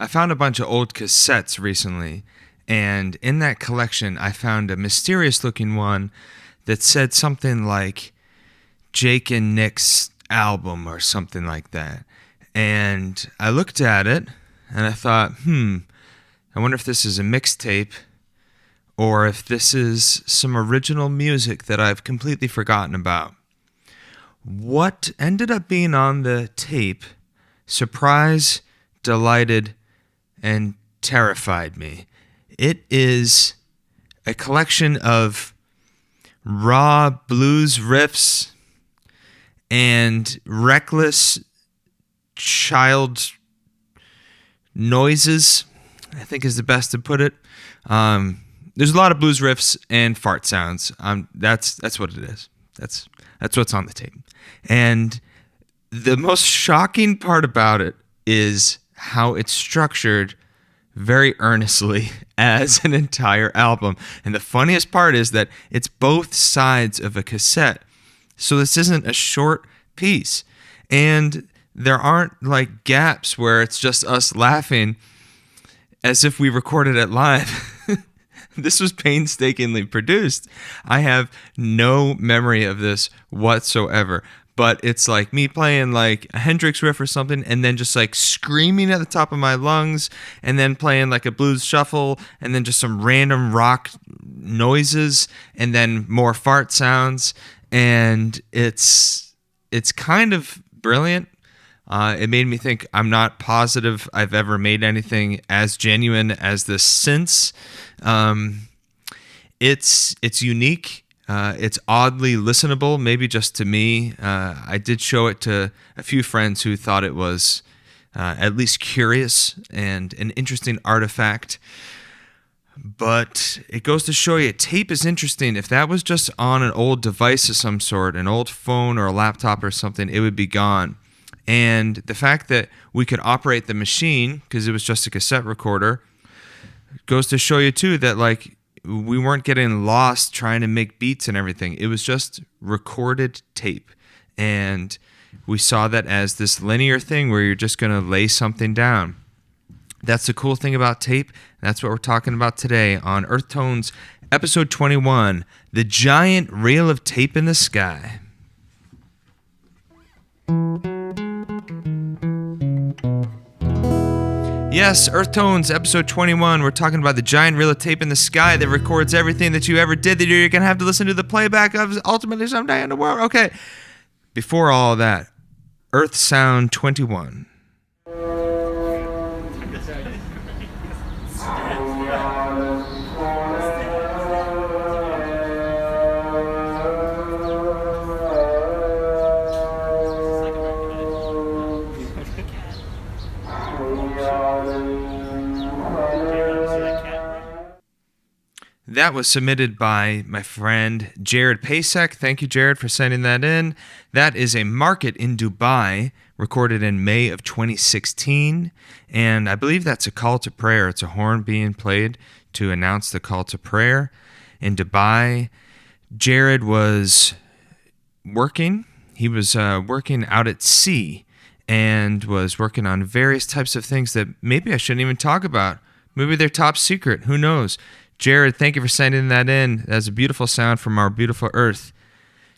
I found a bunch of old cassettes recently, and in that collection, I found a mysterious looking one that said something like Jake and Nick's album or something like that. And I looked at it and I thought, I wonder if this is a mixtape or if this is some original music that I've completely forgotten about. What ended up being on the tape surprised, delighted, and terrified me. It is a collection of raw blues riffs and reckless child noises, I think is the best to put it. There's a lot of blues riffs and fart sounds. That's what it is. That's what's on the tape. And the most shocking part about it is how it's structured very earnestly as an entire album. And the funniest part is that it's both sides of a cassette. So this isn't a short piece. And there aren't like gaps where it's just us laughing as if we recorded it live. This was painstakingly produced. I have no memory of this whatsoever. But it's like me playing like a Hendrix riff or something and then just like screaming at the top of my lungs and then playing like a blues shuffle and then just some random rock noises and then more fart sounds. And it's kind of brilliant. It made me think I'm not positive I've ever made anything as genuine as this since. It's unique. It's oddly listenable, maybe just to me. I did show it to a few friends who thought it was at least curious and an interesting artifact. But it goes to show you, tape is interesting. If that was just on an old device of some sort, an old phone or a laptop or something, it would be gone. And the fact that we could operate the machine, because it was just a cassette recorder, goes to show you too that like we weren't getting lost trying to make beats and everything. It was just recorded tape. And we saw that as this linear thing where you're just going to lay something down. That's the cool thing about tape. That's what we're talking about today on Earth Tones, episode 21, The Giant Reel of Tape in the Sky. Yes, Earth Tones, episode 21. We're talking about the giant reel of tape in the sky that records everything that you ever did that you're going to have to listen to the playback of ultimately someday in the world. Okay, before all of that, Earth Sound 21. That was submitted by my friend Jared Pasek. Thank you, Jared, for sending that in. That is a market in Dubai, recorded in May of 2016. And I believe that's a call to prayer. It's a horn being played to announce the call to prayer in Dubai. Jared was working. He was working out at sea and was working on various types of things that maybe I shouldn't even talk about. Maybe they're top secret. Who knows? Jared, thank you for sending that in. That's a beautiful sound from our beautiful Earth.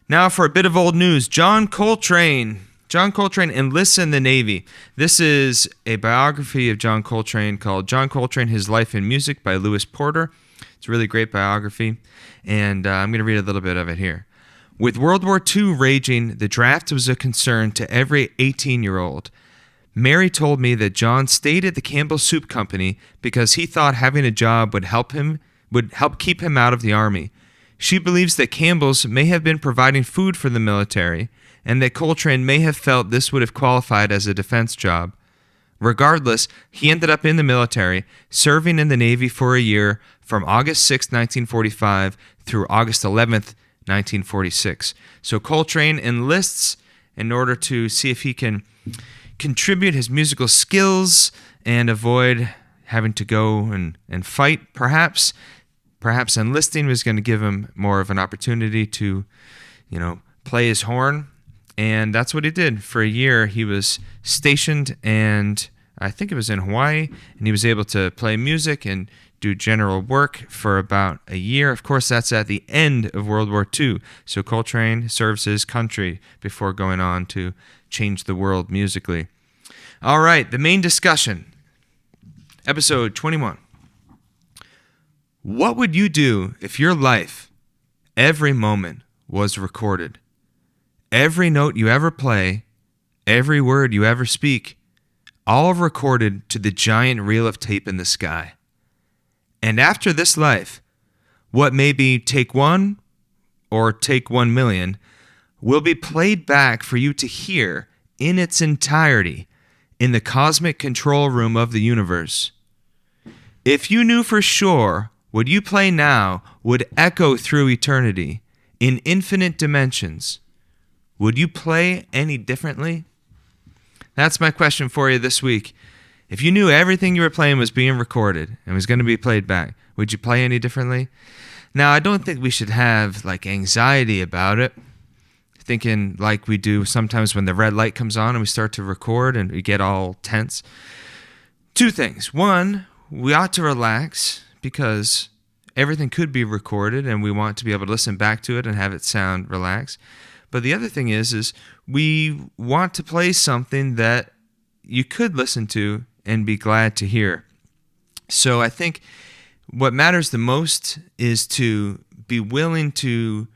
Now for a bit of old news. John Coltrane. John Coltrane enlists in the Navy. This is a biography of John Coltrane called John Coltrane, His Life in Music by Lewis Porter. It's a really great biography, and I'm going to read a little bit of it here. With World War II raging, the draft was a concern to every 18-year-old. Mary told me that John stayed at the Campbell Soup Company because he thought having a job would help keep him out of the Army. She believes that Campbell's may have been providing food for the military, and that Coltrane may have felt this would have qualified as a defense job. Regardless, he ended up in the military, serving in the Navy for a year from August 6, 1945 through August 11th, 1946. So Coltrane enlists in order to see if he can contribute his musical skills and avoid having to go and fight, perhaps. Perhaps enlisting was going to give him more of an opportunity to, play his horn. And that's what he did. For a year, he was stationed and I think it was in Hawaii, and he was able to play music and do general work for about a year. Of course, that's at the end of World War II. So Coltrane serves his country before going on to change the world musically. All right, the main discussion. Episode 21. What would you do if your life, every moment, was recorded? Every note you ever play, every word you ever speak, all recorded to the giant reel of tape in the sky. And after this life, what maybe take 1 or take 1 million will be played back for you to hear in its entirety in the cosmic control room of the universe. If you knew for sure what you play now would echo through eternity in infinite dimensions, would you play any differently? That's my question for you this week. If you knew everything you were playing was being recorded and was going to be played back, would you play any differently? Now, I don't think we should have anxiety about it, thinking like we do sometimes when the red light comes on and we start to record and we get all tense. 2 things. 1, we ought to relax because everything could be recorded and we want to be able to listen back to it and have it sound relaxed. But the other thing is we want to play something that you could listen to and be glad to hear. So I think what matters the most is to be willing to,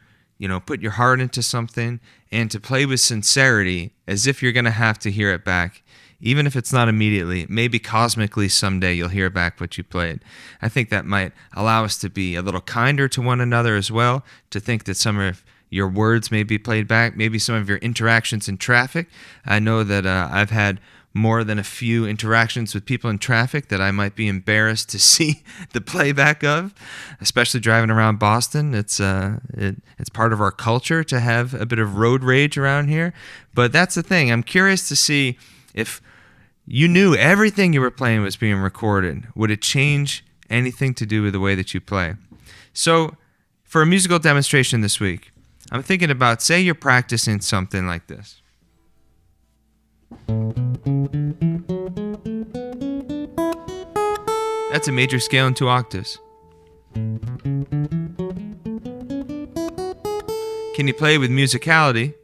put your heart into something and to play with sincerity as if you're going to have to hear it back. Even if it's not immediately, maybe cosmically someday you'll hear back what you played. I think that might allow us to be a little kinder to one another as well, to think that some of your words may be played back, maybe some of your interactions in traffic. I know that I've had more than a few interactions with people in traffic that I might be embarrassed to see the playback of, especially driving around Boston. It's part of our culture to have a bit of road rage around here. But that's the thing. I'm curious to see if you knew everything you were playing was being recorded. Would it change anything to do with the way that you play? So for a musical demonstration this week, I'm thinking about, say you're practicing something like this. That's a major scale in 2 octaves. Can you play with musicality?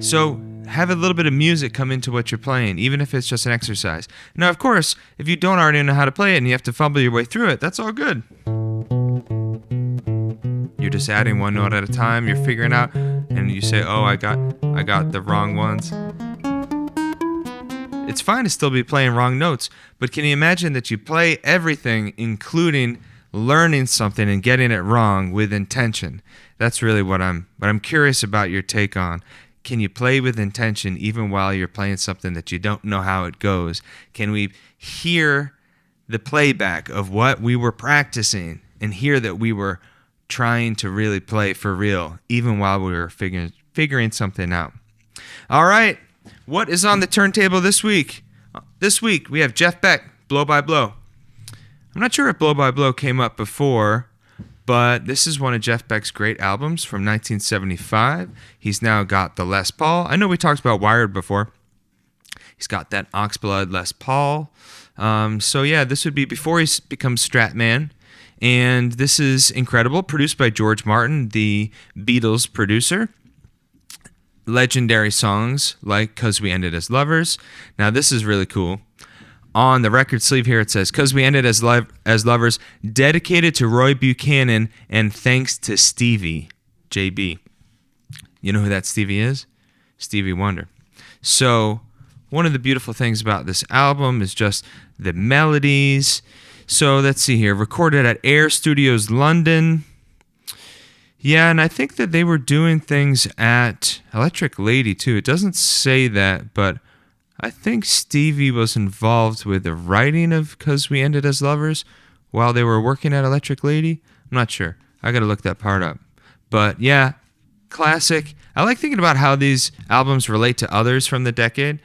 So have a little bit of music come into what you're playing, even if it's just an exercise. Now, of course, if you don't already know how to play it and you have to fumble your way through it, that's all good. You're just adding 1 note at a time, you're figuring out, and you say, oh, I got the wrong ones. It's fine to still be playing wrong notes, but can you imagine that you play everything, including learning something and getting it wrong with intention? That's really what I'm curious about your take on. Can you play with intention even while you're playing something that you don't know how it goes? Can we hear the playback of what we were practicing and hear that we were trying to really play for real even while we were figuring something out? All right, what is on the turntable this week? This week we have Jeff Beck, Blow by Blow. I'm not sure if Blow by Blow came up before, but this is one of Jeff Beck's great albums from 1975. He's now got the Les Paul. I know we talked about Wired before. He's got that Oxblood Les Paul. So yeah, this would be before he becomes Stratman. And this is incredible, produced by George Martin, the Beatles producer. Legendary songs like 'Cause We Ended as Lovers. Now this is really cool. On the record sleeve here it says, "'Cause We Ended as Lovers, dedicated to Roy Buchanan and thanks to Stevie, JB." You know who that Stevie is? Stevie Wonder. So one of the beautiful things about this album is just the melodies. So let's see here. Recorded at Air Studios London. Yeah, and I think that they were doing things at Electric Lady too. It doesn't say that, but I think Stevie was involved with the writing of 'Cause We Ended as Lovers while they were working at Electric Lady. I'm not sure. I got to look that part up. But yeah, classic. I like thinking about how these albums relate to others from the decade.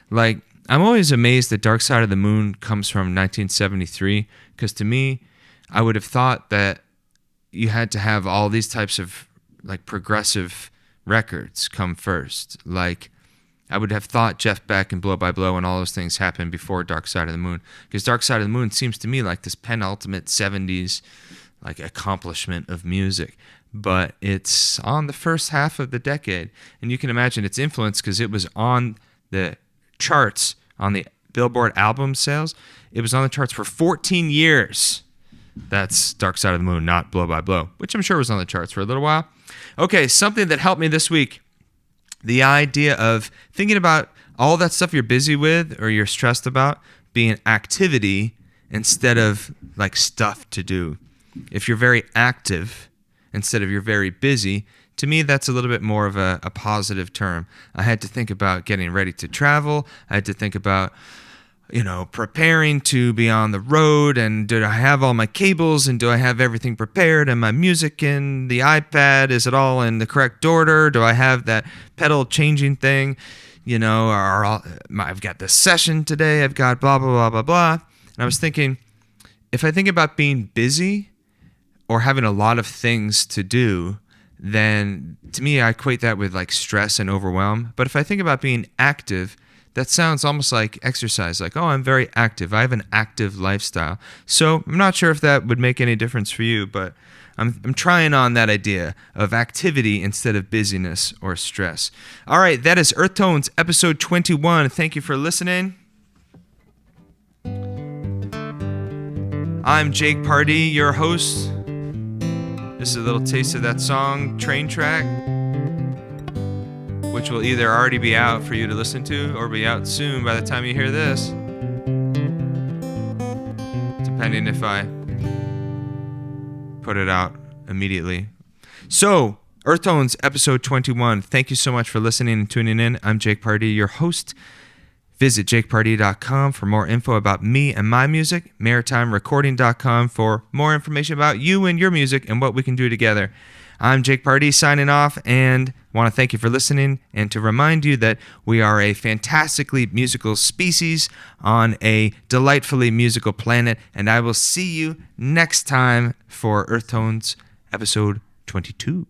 Like, I'm always amazed that Dark Side of the Moon comes from 1973, because to me, I would have thought that you had to have all these types of like progressive records come first. Like I would have thought Jeff Beck and Blow by Blow and all those things happened before Dark Side of the Moon, because Dark Side of the Moon seems to me like this penultimate 70s like accomplishment of music. But it's on the first half of the decade, and you can imagine its influence because it was on the charts, on the Billboard album sales. It was on the charts for 14 years. That's Dark Side of the Moon, not Blow by Blow, which I'm sure was on the charts for a little while. Okay, something that helped me this week, the idea of thinking about all that stuff you're busy with or you're stressed about being activity instead of like stuff to do. If you're very active instead of you're very busy, to me, that's a little bit more of a positive term. I had to think about getting ready to travel. I had to think about, preparing to be on the road, and do I have all my cables, and do I have everything prepared, and my music and the iPad, is it all in the correct order? Do I have that pedal changing thing? I've got this session today. I've got blah, blah, blah, blah, blah. And I was thinking, if I think about being busy or having a lot of things to do, then to me, I equate that with like stress and overwhelm. But if I think about being active, that sounds almost like exercise, like, oh, I'm very active. I have an active lifestyle. So I'm not sure if that would make any difference for you, but I'm trying on that idea of activity instead of busyness or stress. All right, that is Earth Tones, episode 21. Thank you for listening. I'm Jake Pardee, your host. This is a little taste of that song, Train Track, which will either already be out for you to listen to or be out soon by the time you hear this, depending if I put it out immediately. So, Earth Tones, episode 21. Thank you so much for listening and tuning in. I'm Jake Pardee, your host. Visit jakepardee.com for more info about me and my music, maritimerecording.com for more information about you and your music and what we can do together. I'm Jake Pardee signing off, and want to thank you for listening and to remind you that we are a fantastically musical species on a delightfully musical planet, and I will see you next time for Earth Tones episode 22.